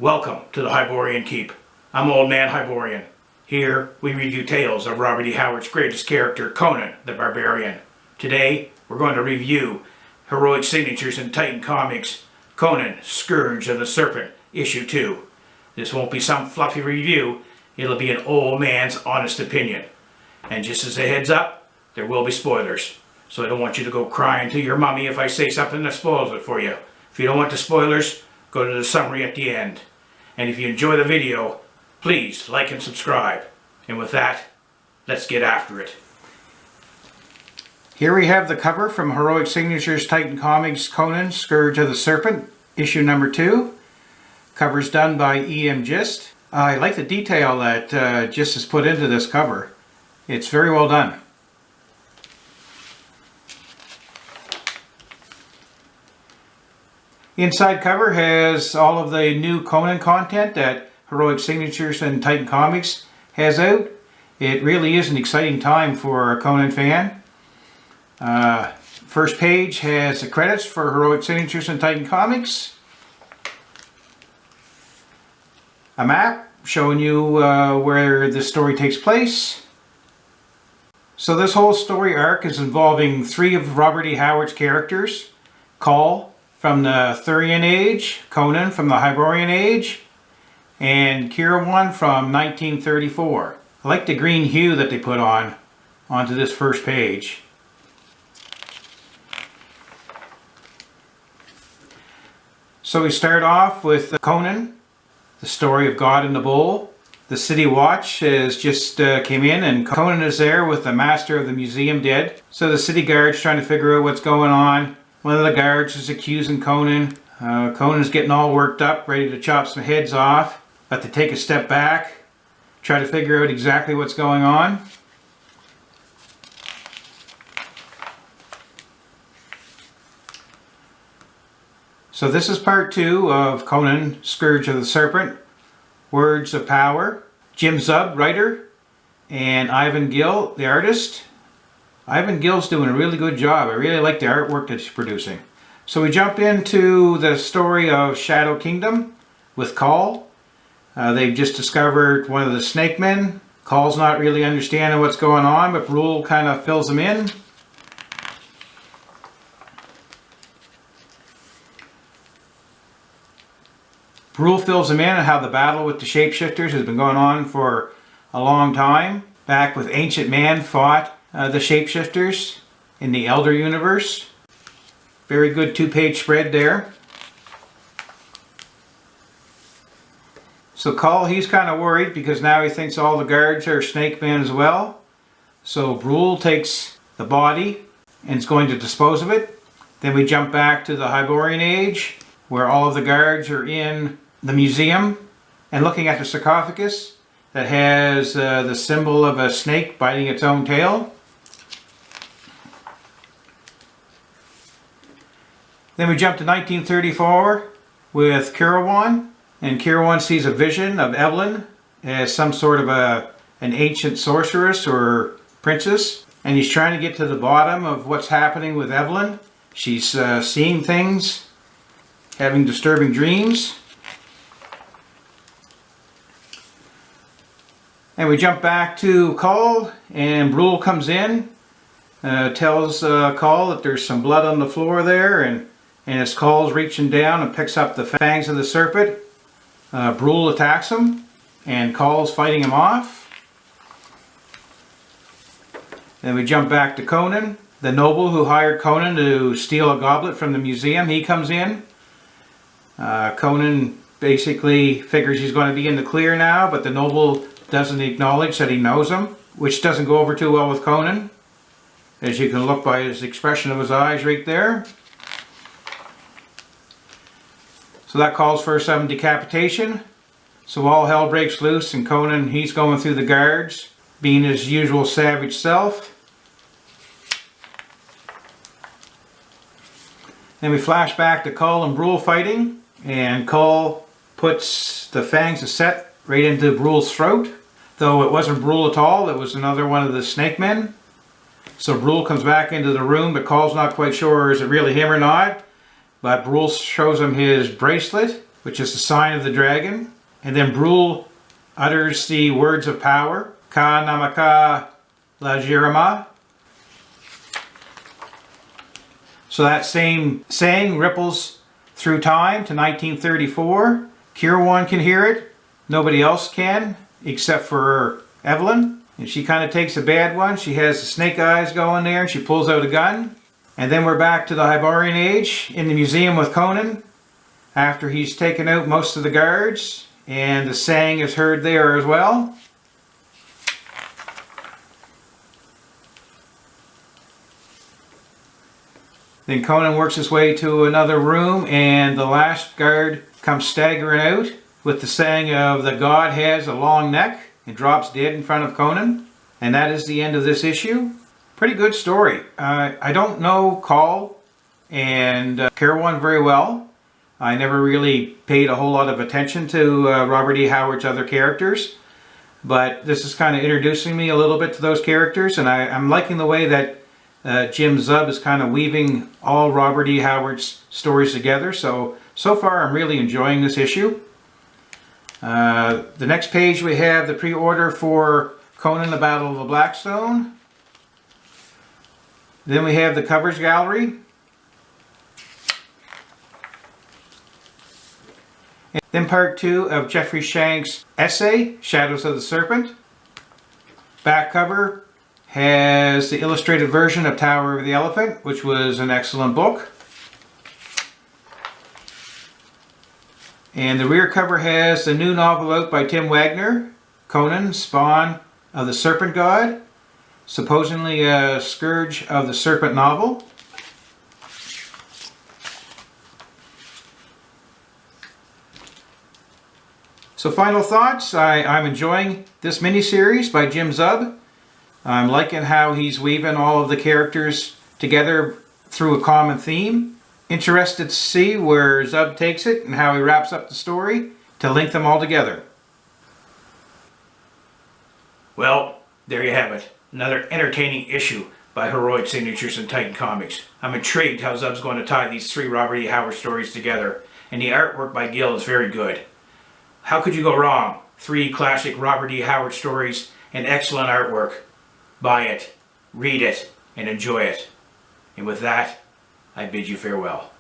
Welcome to the Hyborian Keep. I'm Old Man Hyborian. Here we review tales of Robert E. Howard's greatest character, Conan the Barbarian. Today we're going to review Heroic Signatures in Titan Comics, Conan Scourge of the Serpent, Issue 2. This won't be some fluffy review, it'll be an old man's honest opinion. And just as a heads up, there will be spoilers. So I don't want you to go crying to your mommy if I say something that spoils it for you. If you don't want the spoilers, go to the summary at the end. And if you enjoy the video, please like and subscribe. And with that, let's get after it. Here we have the cover from Heroic Signatures Titan Comics, Conan Scourge of the Serpent, issue number 2. Cover's done by E.M. Gist. I like the detail that Gist has put into this cover. It's very well done. The inside cover has all of the new Conan content that Heroic Signatures and Titan Comics has out. It really is an exciting time for a Conan fan. First page has the credits for Heroic Signatures and Titan Comics. A map showing you where the story takes place. So this whole story arc is involving 3 of Robert E. Howard's characters. Kull from the Thurian Age, Conan from the Hyborian Age, and Kirowan from 1934. I like the green hue that they put onto this first page. So we start off with Conan, the story of God and the Bull. The City Watch has just came in and Conan is there with the master of the museum dead. So the city guard's trying to figure out what's going on. One of the guards is accusing Conan. Conan's getting all worked up, ready to chop some heads off. But they take a step back, try to figure out exactly what's going on. So this is part 2 of Conan Scourge of the Serpent, Words of Power. Jim Zub, writer, and Ivan Gil, the artist. Ivan Gil's doing a really good job. I really like the artwork that he's producing. So we jump into the story of Shadow Kingdom with Kull. They've just discovered one of the snake men. Kull's not really understanding what's going on, but BRULE kind of fills him in. BRULE fills him in on how the battle with the shapeshifters has been going on for a long time. Back with Ancient Man fought the shapeshifters in the Elder Universe. Very good 2-page spread there. So Kull, he's kind of worried because now he thinks all the guards are snake men as well. So BRULE takes the body and is going to dispose of it. Then we jump back to the Hyborian Age where all of the guards are in the museum and looking at the sarcophagus that has the symbol of a snake biting its own tail. Then we jump to 1934 with Kirowan, and Kirowan sees a vision of Evelyn as some sort of an ancient sorceress or princess, and he's trying to get to the bottom of what's happening with Evelyn. She's seeing things, having disturbing dreams. And we jump back to Kull, and BRULE comes in, tells Kull that there's some blood on the floor there, and as Kull's reaching down and picks up the fangs of the serpent, BRULE attacks him, and Kull's fighting him off. Then we jump back to Conan, the noble who hired Conan to steal a goblet from the museum. He comes in. Conan basically figures he's going to be in the clear now, but the noble doesn't acknowledge that he knows him, which doesn't go over too well with Conan, as you can look by his expression of his eyes right there. So that calls for some decapitation. So all hell breaks loose, and Conan, he's going through the guards, being his usual savage self. Then we flash back to Kull and BRULE fighting, and Kull puts the fangs of Set right into BRULE's throat. Though it wasn't BRULE at all, it was another one of the snake men. So BRULE comes back into the room, but Kull's not quite sure is it really him or not. But BRULE shows him his bracelet, which is the sign of the dragon. And then BRULE utters the words of power. Ka namaka lajirama. So that same saying ripples through time to 1934. Kirowan can hear it. Nobody else can, except for Evelyn. And she kind of takes a bad one. She has the snake eyes going there, and she pulls out a gun. And then we're back to the Hyborian Age in the museum with Conan, after he's taken out most of the guards, and the saying is heard there as well. Then Conan works his way to another room, and the last guard comes staggering out with the saying of "the god has a long neck," and drops dead in front of Conan. And that is the end of this issue. Pretty good story. I don't know Kull and Kirowan very well. I never really paid a whole lot of attention to Robert E. Howard's other characters, but this is kind of introducing me a little bit to those characters, and I'm liking the way that Jim Zub is kind of weaving all Robert E. Howard's stories together. So far I'm really enjoying this issue. The next page we have the pre-order for Conan the Battle of the Blackstone. Then we have the covers gallery. And then part 2 of Jeffrey Shank's essay, Shadows of the Serpent. Back cover has the illustrated version of Tower of the Elephant, which was an excellent book. And the rear cover has the new novel out by Tim Wagner, Conan, Spawn of the Serpent God, supposedly a Scourge of the Serpent novel. So final thoughts, I'm enjoying this miniseries by Jim Zub. I'm liking how he's weaving all of the characters together through a common theme. Interested to see where Zub takes it and how he wraps up the story to link them all together. Well, there you have it. Another entertaining issue by Heroic Signatures and Titan Comics. I'm intrigued how Zub's going to tie these 3 Robert E. Howard stories together, and the artwork by Gil is very good. How could you go wrong? 3 classic Robert E. Howard stories and excellent artwork. Buy it, read it, and enjoy it. And with that, I bid you farewell.